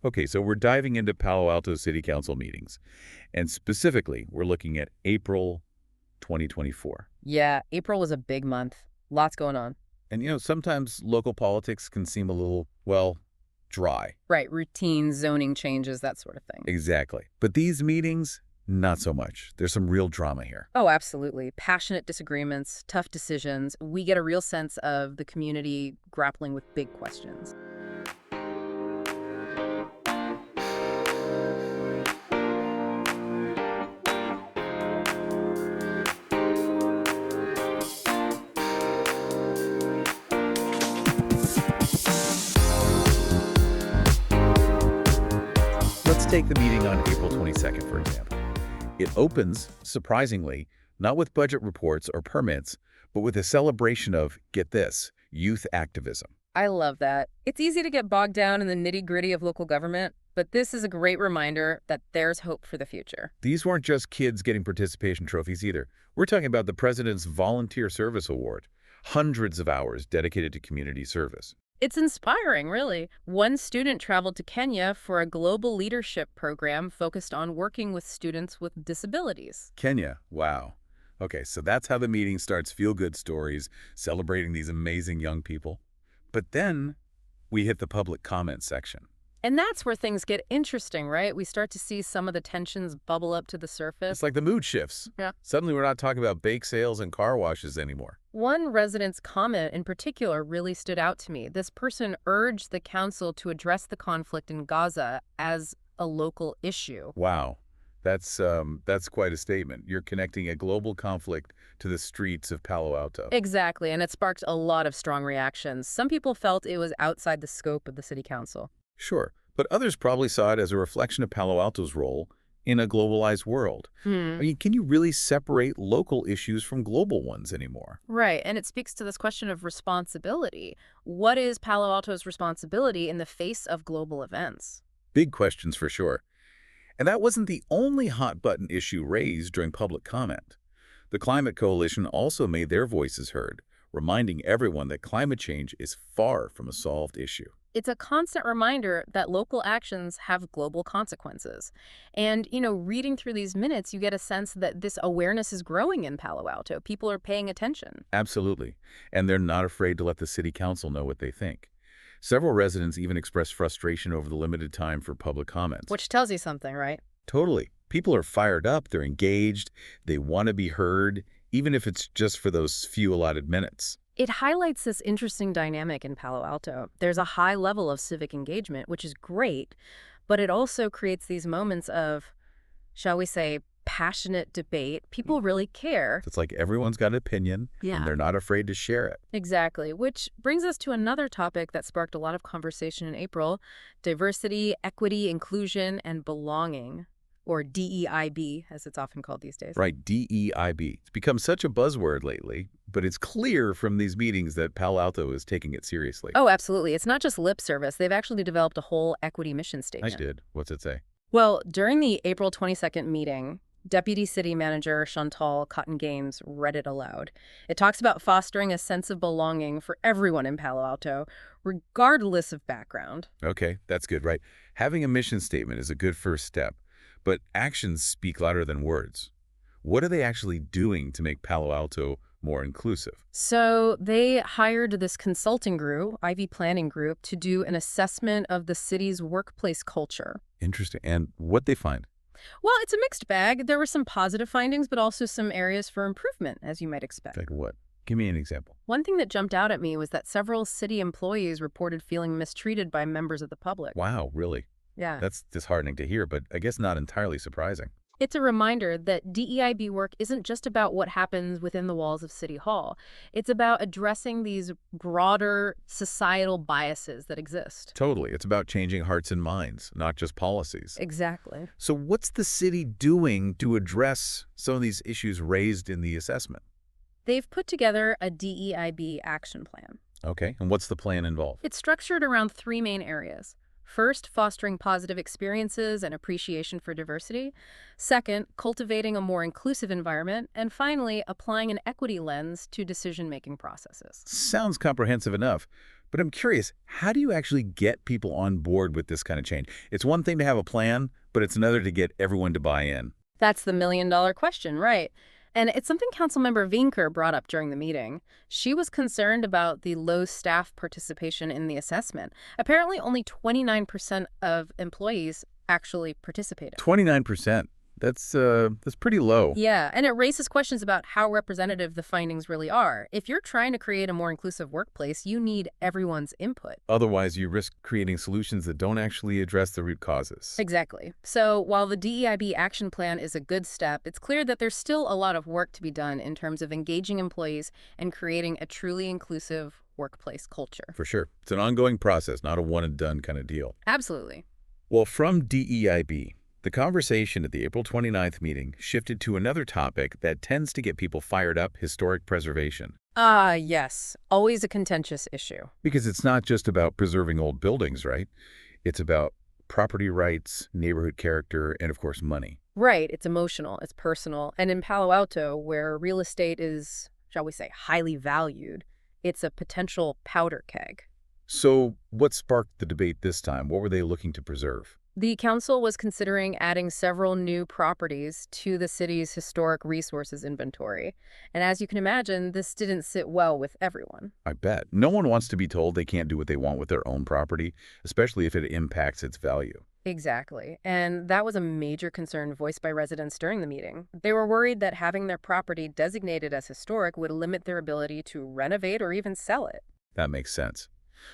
Okay, so we're diving into Palo Alto City Council meetings. And specifically, we're looking at April 2024. Yeah, April was a big month. Lots going on. And sometimes local politics can seem a little, well, dry. Right, routine, zoning changes, that sort of thing. Exactly. But these meetings, not so much. There's some real drama here. Oh, absolutely. Passionate disagreements, tough decisions. We get a real sense of the community grappling with big questions. Let's take the meeting on April 22nd, for example. It opens, surprisingly, not with budget reports or permits, but with a celebration of, get this, youth activism. I love that. It's easy to get bogged down in the nitty-gritty of local government, but this is a great reminder that there's hope for the future. These weren't just kids getting participation trophies either. We're talking about the President's Volunteer Service Award, hundreds of hours dedicated to community service. It's inspiring, really. One student traveled to Kenya for a global leadership program focused on working with students with disabilities. Kenya, wow. Okay, so that's how the meeting starts, feel-good stories, celebrating these amazing young people. But then we hit the public comment section. And that's where things get interesting, right? We start to see some of the tensions bubble up to the surface. It's like the mood shifts. Yeah. Suddenly we're not talking about bake sales and car washes anymore. One resident's comment in particular really stood out to me. This person urged the council to address the conflict in Gaza as a local issue. Wow. That's quite a statement. You're connecting a global conflict to the streets of Palo Alto. Exactly, and it sparked a lot of strong reactions. Some people felt it was outside the scope of the city council. Sure, but others probably saw it as a reflection of Palo Alto's role in a globalized world. I mean, can you really separate local issues from global ones anymore? Right, and it speaks to this question of responsibility. What is Palo Alto's responsibility in the face of global events? Big questions for sure. And that wasn't the only hot-button issue raised during public comment. The Climate Coalition also made their voices heard, reminding everyone that climate change is far from a solved issue. It's a constant reminder that local actions have global consequences. And, reading through these minutes, you get a sense that this awareness is growing in Palo Alto. People are paying attention. Absolutely. And they're not afraid to let the city council know what they think. Several residents even expressed frustration over the limited time for public comments. Which tells you something, right? Totally. People are fired up, they're engaged, they want to be heard, even if it's just for those few allotted minutes. It highlights this interesting dynamic in Palo Alto. There's a high level of civic engagement, which is great, but it also creates these moments of, shall we say, passionate debate. People really care. It's like everyone's got an opinion, and they're not afraid to share it. Exactly, which brings us to another topic that sparked a lot of conversation in April: diversity, equity, inclusion, and belonging. Or DEIB, as it's often called these days. Right, DEIB. It's become such a buzzword lately, but it's clear from these meetings that Palo Alto is taking it seriously. Oh, absolutely. It's not just lip service. They've actually developed a whole equity mission statement. I did. What's it say? Well, during the April 22nd meeting, Deputy City Manager Chantal Cotton-Gaines read it aloud. It talks about fostering a sense of belonging for everyone in Palo Alto, regardless of background. Okay, that's good, right? Having a mission statement is a good first step. But actions speak louder than words. What are they actually doing to make Palo Alto more inclusive? So they hired this consulting group, Ivy Planning Group, to do an assessment of the city's workplace culture. Interesting. And what they find? Well, it's a mixed bag. There were some positive findings, but also some areas for improvement, as you might expect. Like what? Give me an example. One thing that jumped out at me was that several city employees reported feeling mistreated by members of the public. Wow, really? Yeah. That's disheartening to hear, but I guess not entirely surprising. It's a reminder that DEIB work isn't just about what happens within the walls of City Hall. It's about addressing these broader societal biases that exist. Totally. It's about changing hearts and minds, not just policies. Exactly. So what's the city doing to address some of these issues raised in the assessment? They've put together a DEIB action plan. Okay, and what's the plan involved? It's structured around three main areas. First, fostering positive experiences and appreciation for diversity. Second, cultivating a more inclusive environment. And finally, applying an equity lens to decision-making processes. Sounds comprehensive enough, But I'm curious, how do you actually get people on board with this kind of change? It's one thing to have a plan, but it's another to get everyone to buy in. That's the million-dollar question, right? And it's something Councilmember Vinker brought up during the meeting. She was concerned about the low staff participation in the assessment. Apparently, only 29% of employees actually participated. 29%. That's pretty low. Yeah, and it raises questions about how representative the findings really are. If you're trying to create a more inclusive workplace, you need everyone's input. Otherwise, you risk creating solutions that don't actually address the root causes. Exactly. So while the DEIB action plan is a good step, it's clear that there's still a lot of work to be done in terms of engaging employees and creating a truly inclusive workplace culture. For sure. It's an ongoing process, not a one-and-done kind of deal. Absolutely. Well, from DEIB, the conversation at the April 29th meeting shifted to another topic that tends to get people fired up: historic preservation. Yes. Always a contentious issue. Because it's not just about preserving old buildings, right? It's about property rights, neighborhood character, and of course, money. Right. It's emotional. It's personal. And in Palo Alto, where real estate is, shall we say, highly valued, it's a potential powder keg. So what sparked the debate this time? What were they looking to preserve? The council was considering adding several new properties to the city's historic resources inventory. And as you can imagine, this didn't sit well with everyone. I bet. No one wants to be told they can't do what they want with their own property, especially if it impacts its value. Exactly. And that was a major concern voiced by residents during the meeting. They were worried that having their property designated as historic would limit their ability to renovate or even sell it. That makes sense.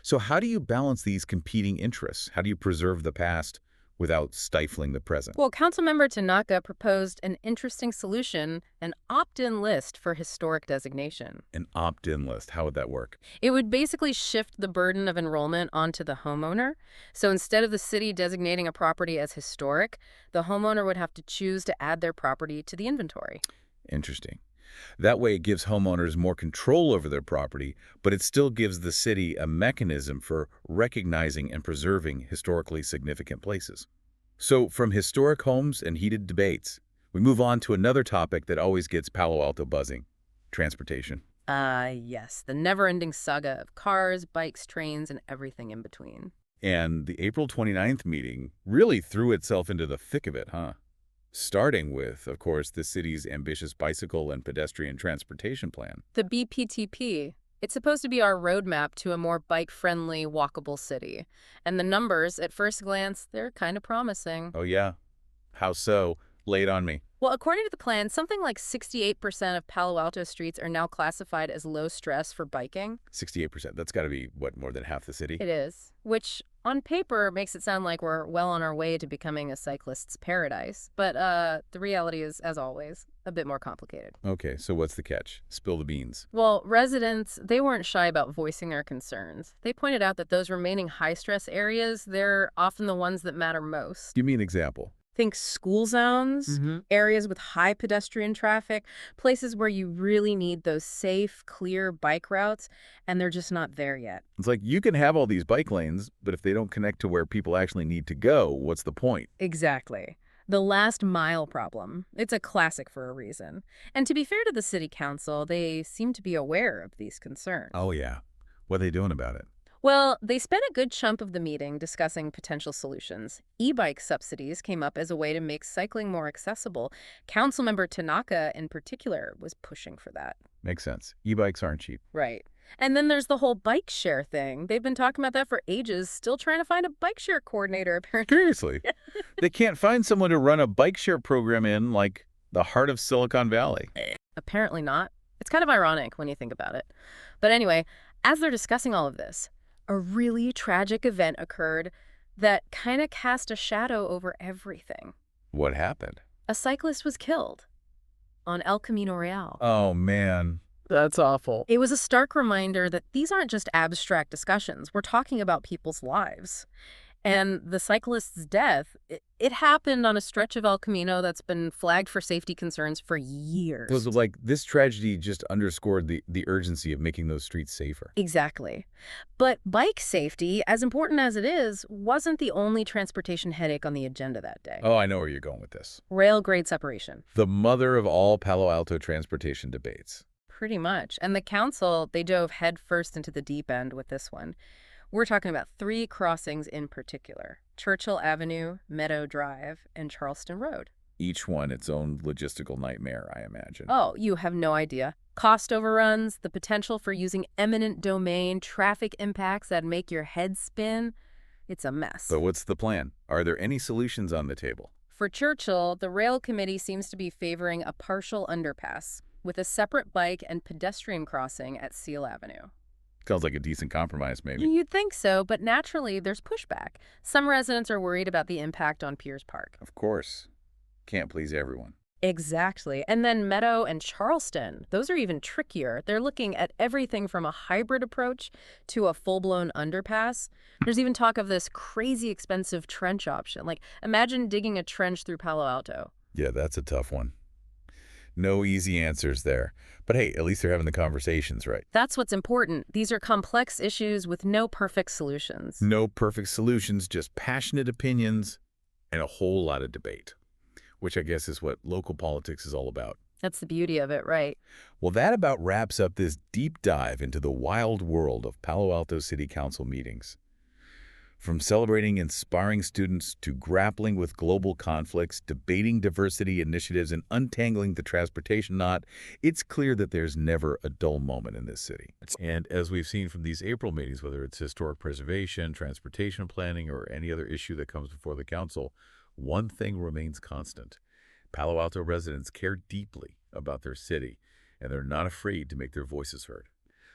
So how do you balance these competing interests? How do you preserve the past without stifling the present? Well, Councilmember Tanaka proposed an interesting solution, an opt-in list for historic designation. An opt-in list. How would that work? It would basically shift the burden of enrollment onto the homeowner. So instead of the city designating a property as historic, the homeowner would have to choose to add their property to the inventory. Interesting. That way it gives homeowners more control over their property, but it still gives the city a mechanism for recognizing and preserving historically significant places. So from historic homes and heated debates, we move on to another topic that always gets Palo Alto buzzing: transportation. Yes, the never-ending saga of cars, bikes, trains, and everything in between. And the April 29th meeting really threw itself into the thick of it, huh? Starting with, of course, the city's ambitious bicycle and pedestrian transportation plan. The BPTP. It's supposed to be our roadmap to a more bike-friendly, walkable city. And the numbers, at first glance, they're kind of promising. Oh yeah? How so? Lay it on me. Well, according to the plan, something like 68% of Palo Alto streets are now classified as low stress for biking. 68%. That's got to be, what, more than half the city? It is, which on paper makes it sound like we're well on our way to becoming a cyclist's paradise. But the reality is, as always, a bit more complicated. Okay, so what's the catch? Spill the beans. Well, residents, they weren't shy about voicing their concerns. They pointed out that those remaining high-stress areas, they're often the ones that matter most. Give me an example. Think school zones, areas with high pedestrian traffic, places where you really need those safe, clear bike routes, and they're just not there yet. It's like you can have all these bike lanes, but if they don't connect to where people actually need to go, what's the point? Exactly. The last mile problem. It's a classic for a reason. And to be fair to the city council, they seem to be aware of these concerns. Oh yeah. What are they doing about it? Well, they spent a good chunk of the meeting discussing potential solutions. E-bike subsidies came up as a way to make cycling more accessible. Councilmember Tanaka, in particular, was pushing for that. Makes sense. E-bikes aren't cheap. Right. And then there's the whole bike share thing. They've been talking about that for ages, still trying to find a bike share coordinator, apparently. Seriously. They can't find someone to run a bike share program in, like, the heart of Silicon Valley. Apparently not. It's kind of ironic when you think about it. But anyway, as they're discussing all of this, a really tragic event occurred that kind of cast a shadow over everything. What happened? A cyclist was killed on El Camino Real. Oh, man. That's awful. It was a stark reminder that these aren't just abstract discussions. We're talking about people's lives. And the cyclist's death, it happened on a stretch of El Camino that's been flagged for safety concerns for years. It was like this tragedy just underscored the urgency of making those streets safer. Exactly. But bike safety, as important as it is, wasn't the only transportation headache on the agenda that day. Oh, I know where you're going with this. Rail grade separation. The mother of all Palo Alto transportation debates. Pretty much. And the council, they dove headfirst into the deep end with this one. We're talking about three crossings in particular: Churchill Avenue, Meadow Drive, and Charleston Road. Each one its own logistical nightmare, I imagine. Oh, you have no idea. Cost overruns, the potential for using eminent domain, traffic impacts that make your head spin. It's a mess. But what's the plan? Are there any solutions on the table? For Churchill, the rail committee seems to be favoring a partial underpass with a separate bike and pedestrian crossing at Seal Avenue. Sounds like a decent compromise, maybe. You'd think so, but naturally there's pushback. Some residents are worried about the impact on Piers Park. Of course. Can't please everyone. Exactly. And then Meadow and Charleston, those are even trickier. They're looking at everything from a hybrid approach to a full-blown underpass. There's even talk of this crazy expensive trench option. Like, imagine digging a trench through Palo Alto. Yeah, that's a tough one. No easy answers there. But hey, at least they're having the conversations, right? That's what's important. These are complex issues with no perfect solutions. No perfect solutions, just passionate opinions and a whole lot of debate, which I guess is what local politics is all about. That's the beauty of it, right? Well, that about wraps up this deep dive into the wild world of Palo Alto City Council meetings. From celebrating inspiring students to grappling with global conflicts, debating diversity initiatives, and untangling the transportation knot, it's clear that there's never a dull moment in this city. And as we've seen from these April meetings, whether it's historic preservation, transportation planning, or any other issue that comes before the council, one thing remains constant. Palo Alto residents care deeply about their city, and they're not afraid to make their voices heard.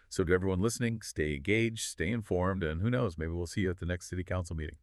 So to everyone listening, stay engaged, stay informed, and who knows, maybe we'll see you at the next City Council meeting.